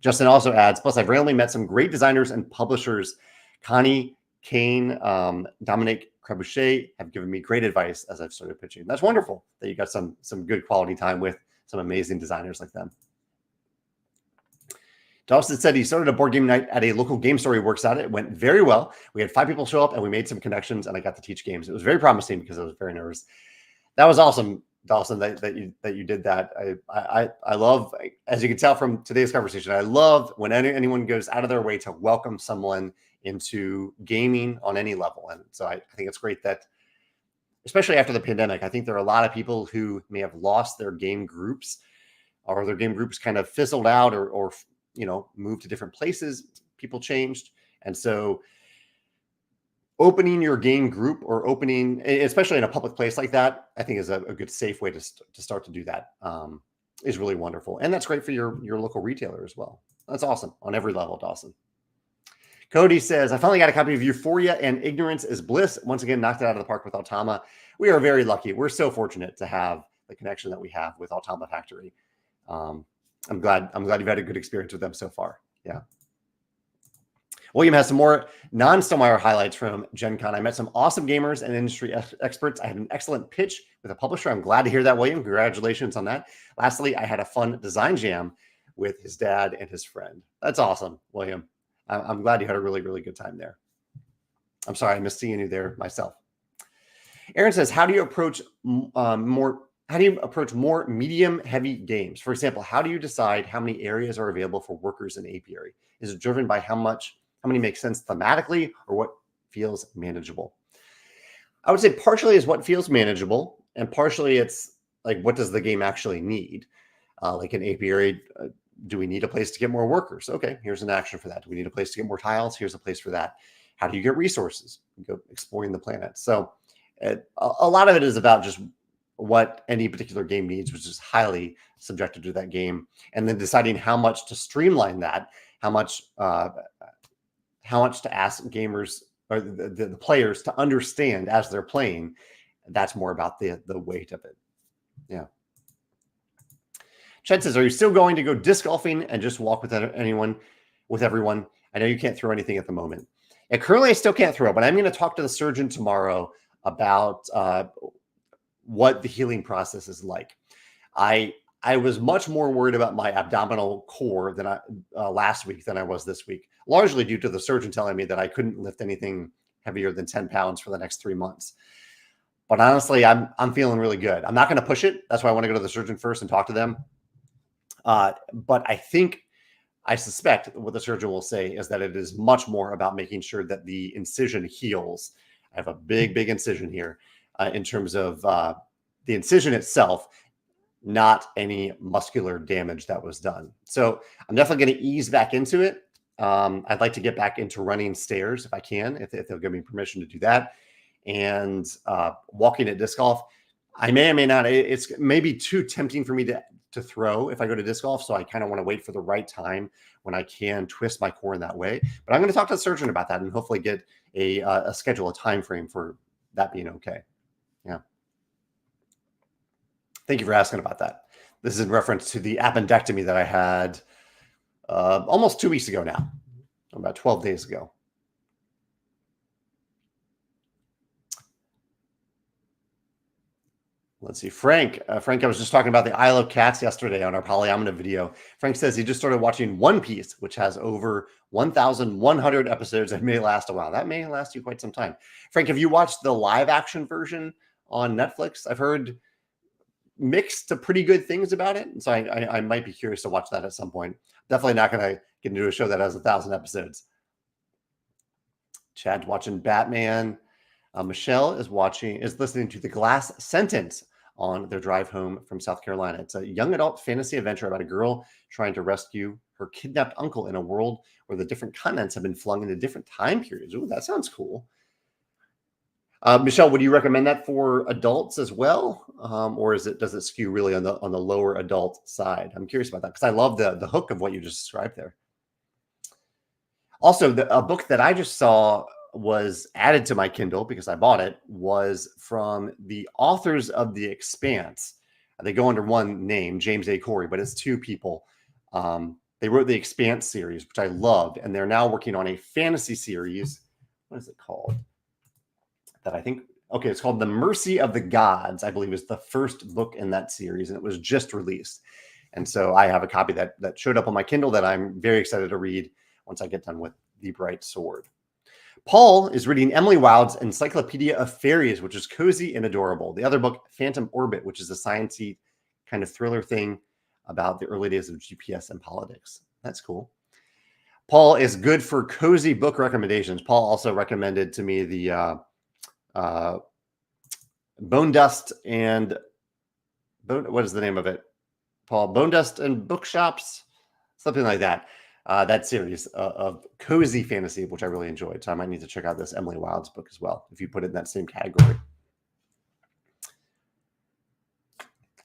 Justin also adds, plus I've randomly met some great designers and publishers. Connie, Kane, Dominic Trebuchet have given me great advice as I've started pitching. That's wonderful that you got some good quality time with some amazing designers like them. Dawson said he started a board game night at a local game store he works at. It went very well. We had 5 people show up and we made some connections and I got to teach games. It was very promising because I was very nervous. That was awesome, Dawson, that you did that. I love, as you can tell from today's conversation, I love when anyone goes out of their way to welcome someone into gaming on any level. And so I think it's great that, especially after the pandemic, I think there are a lot of people who may have lost their game groups, or their game groups kind of fizzled out, or moved to different places. People changed. And so opening your game group, or opening, especially in a public place like that, I think is a good, safe way to start to do that, is really wonderful. And that's great for your local retailer as well. That's awesome on every level, Dawson. Cody says, I finally got a copy of Euphoria and Ignorance is Bliss. Once again, knocked it out of the park with Automa. We are very lucky. We're so fortunate to have the connection that we have with Automa Factory. I'm glad you've had a good experience with them so far. Yeah. William has some more non-Stonemaier highlights from Gen Con. I met some awesome gamers and industry experts. I had an excellent pitch with a publisher. I'm glad to hear that, William. Congratulations on that. Lastly, I had a fun design jam with his dad and his friend. That's awesome, William. I'm glad you had a really, really good time there. I'm sorry I missed seeing you there myself. Aaron says, how do you approach more medium-heavy games? For example, how do you decide how many areas are available for workers in apiary? Is it driven by how many make sense thematically, or what feels manageable? I would say partially is what feels manageable, and partially it's like, what does the game actually need? Like an apiary, do we need a place to get more workers? Okay, here's an action for that. Do we need a place to get more tiles? Here's a place for that. How do you get resources? You go exploring the planet. So a lot of it is about just what any particular game needs, which is highly subjective to that game, and then deciding how much to streamline that, how much to ask gamers, or the players, to understand as they're playing. That's more about the weight of it. Yeah. Chad says, are you still going to go disc golfing and just walk with everyone? I know you can't throw anything at the moment. And currently I still can't throw, but I'm going to talk to the surgeon tomorrow about what the healing process is like. I was much more worried about my abdominal core than last week than I was this week, largely due to the surgeon telling me that I couldn't lift anything heavier than 10 pounds for the next 3 months. But honestly, I'm feeling really good. I'm not going to push it. That's why I want to go to the surgeon first and talk to them. But I suspect what the surgeon will say is that it is much more about making sure that the incision heals. I have a big incision here, in terms of the incision itself, not any muscular damage that was done. So I'm definitely going to ease back into it. I'd like to get back into running stairs if I can, if they'll give me permission to do that. And walking at disc golf, I may or may not. It's maybe too tempting for me to throw if I go to disc golf. So I kind of want to wait for the right time when I can twist my core in that way. But I'm going to talk to the surgeon about that and hopefully get a schedule, a time frame for that being okay. Yeah. Thank you for asking about that. This is in reference to the appendectomy that I had almost 2 weeks ago now, about 12 days ago. Let's see. Frank, I was just talking about the Isle of Cats yesterday on our Polyomina video. Frank says he just started watching One Piece, which has over 1,100 episodes and may last a while. That may last you quite some time. Frank, have you watched the live action version on Netflix? I've heard mixed to pretty good things about it. And so I might be curious to watch that at some point. Definitely not going to get into a show that has 1,000 episodes. Chad's watching Batman. Michelle is listening to The Glass Sentence on their drive home from South Carolina. It's a young adult fantasy adventure about a girl trying to rescue her kidnapped uncle in a world where the different continents have been flung into different time periods. Ooh, that sounds cool. Michelle, would you recommend that for adults as well? Or does it skew really on the lower adult side? I'm curious about that because I love the hook of what you just described there. Also, a book that I just saw was added to my Kindle because I bought it, was from the authors of The Expanse. They go under one name, James A. Corey, but it's 2 people. They wrote the Expanse series, which I loved, and they're now working on a fantasy series. What is it called? It's called The Mercy of the Gods, I believe is the first book in that series, and it was just released. And so I have a copy that showed up on my Kindle that I'm very excited to read once I get done with The Bright Sword. Paul is reading Emily Wilde's Encyclopedia of Fairies, which is cozy and adorable. The other book, Phantom Orbit, which is a sciencey kind of thriller thing about the early days of GPS and politics. That's cool. Paul is good for cozy book recommendations. Paul also recommended to me the Bone Dust and what is the name of it? Paul, Bone Dust and Bookshops, something like that. That series of cozy fantasy, which I really enjoyed. So I might need to check out this Emily Wilde's book as well, if you put it in that same category.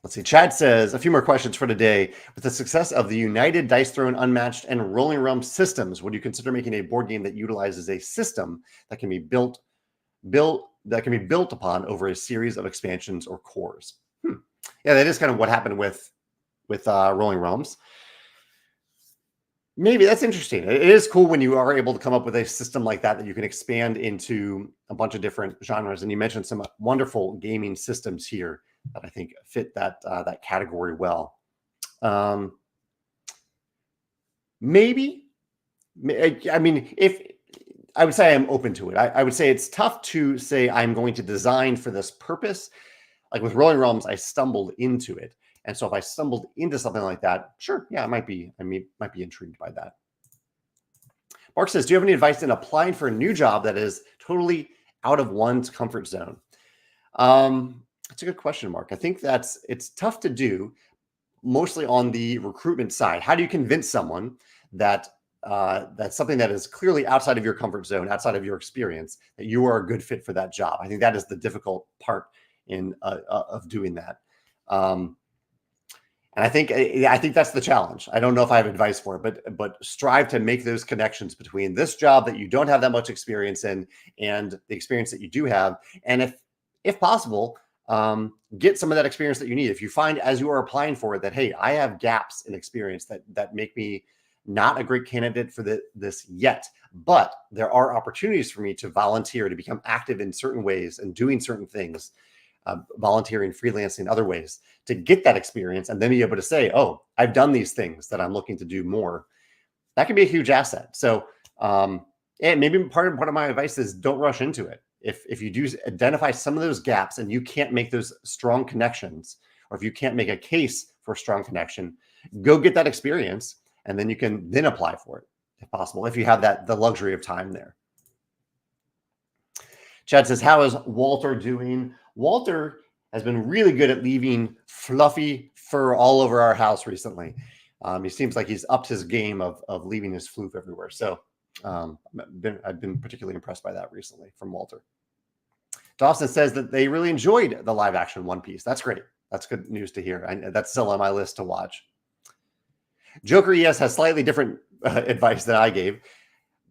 Let's see. Chad says, a few more questions for today. With the success of the United, Dice Throne, Unmatched, and Rolling Realm systems, would you consider making a board game that utilizes a system that can be built upon over a series of expansions or cores? Yeah, that is kind of what happened with Rolling Realms. Maybe that's interesting. It is cool when you are able to come up with a system like that you can expand into a bunch of different genres. And you mentioned some wonderful gaming systems here that I think fit that category well. Maybe. I mean, if I would say I'm open to it. I would say it's tough to say I'm going to design for this purpose. Like with Rolling Realms, I stumbled into it. And so if I stumbled into something like that, sure, yeah, I might be intrigued by that. Mark says, do you have any advice in applying for a new job that is totally out of one's comfort zone? That's a good question, Mark. I think it's tough to do, mostly on the recruitment side. How do you convince someone that that's something that is clearly outside of your comfort zone, outside of your experience, that you are a good fit for that job? I think that is the difficult part of doing that. And I think that's the challenge. I don't know if I have advice for it, but strive to make those connections between this job that you don't have that much experience in and the experience that you do have. And if possible, get some of that experience that you need. If you find as you are applying for it that, hey, I have gaps in experience that make me not a great candidate for this yet, but there are opportunities for me to volunteer, to become active in certain ways and doing certain things, volunteering, freelancing, other ways to get that experience, and then be able to say, oh, I've done these things that I'm looking to do more. That can be a huge asset. So, and maybe part of my advice is don't rush into it. If you do identify some of those gaps and you can't make those strong connections, or if you can't make a case for a strong connection, go get that experience, and then you can then apply for it if possible, if you have the luxury of time there. Chad says, how is Walter doing? Walter has been really good at leaving fluffy fur all over our house recently. He seems like he's upped his game of leaving his floof everywhere. So I've been particularly impressed by that recently from Walter. Dawson says that they really enjoyed the live action One Piece. That's great. That's good news to hear. That's still on my list to watch. Joker ES has slightly different advice that I gave.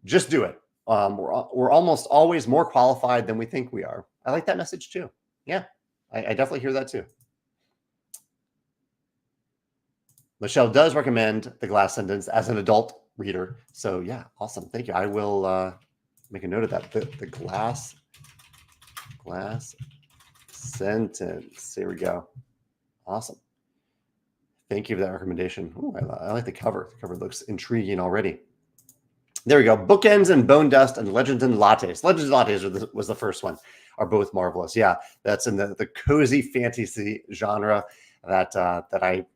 Just do it. We're almost always more qualified than we think we are. I like that message too. Yeah, I definitely hear that too. Michelle does recommend The Glass Sentence as an adult reader. So yeah, awesome. Thank you. I will make a note of that. The glass sentence. Here we go. Awesome. Thank you for that recommendation. Ooh, I like the cover. The cover looks intriguing already. There we go. Bookends and Bone Dust and Legends and Lattes. Legends and Lattes was the first one. Are both marvelous. Yeah, that's in the cozy fantasy genre that I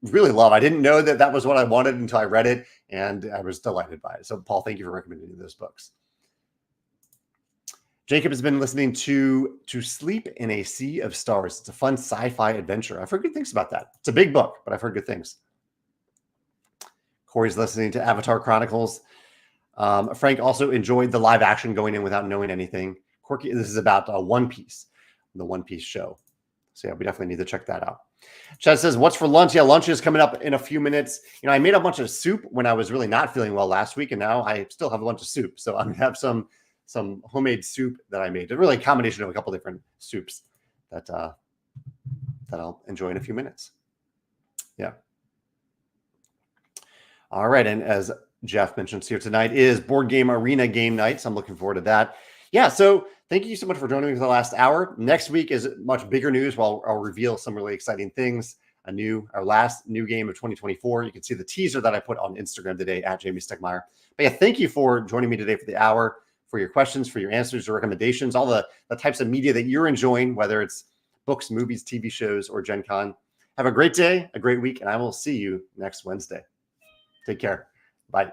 really love. I didn't know that was what I wanted until I read it, and I was delighted by it. So, Paul, thank you for recommending those books. Jacob has been listening to Sleep in a Sea of Stars. It's a fun sci-fi adventure. I've heard good things about that. It's a big book, but I've heard good things. Corey's listening to Avatar Chronicles. Frank also enjoyed the live action going in without knowing anything. Quirky, this is about One Piece, the One Piece show. So yeah, we definitely need to check that out. Chad says, what's for lunch? Yeah, lunch is coming up in a few minutes. You know, I made a bunch of soup when I was really not feeling well last week, and now I still have a bunch of soup. So I'm going to have some homemade soup that I made. It's really a combination of a couple different soups that I'll enjoy in a few minutes. Yeah. All right, and as Jeff mentions here tonight is Board Game Arena game night, so I'm looking forward to that. Yeah, so thank you so much for joining me for the last hour. Next week is much bigger news. I'll reveal some really exciting things. our last new game of 2024. You can see the teaser that I put on Instagram today at Jamey Stonemaier. But yeah, thank you for joining me today for the hour, for your questions, for your answers, your recommendations, all the types of media that you're enjoying, whether it's books, movies, TV shows, or Gen Con. Have a great day, a great week, and I will see you next Wednesday. Take care. Bye.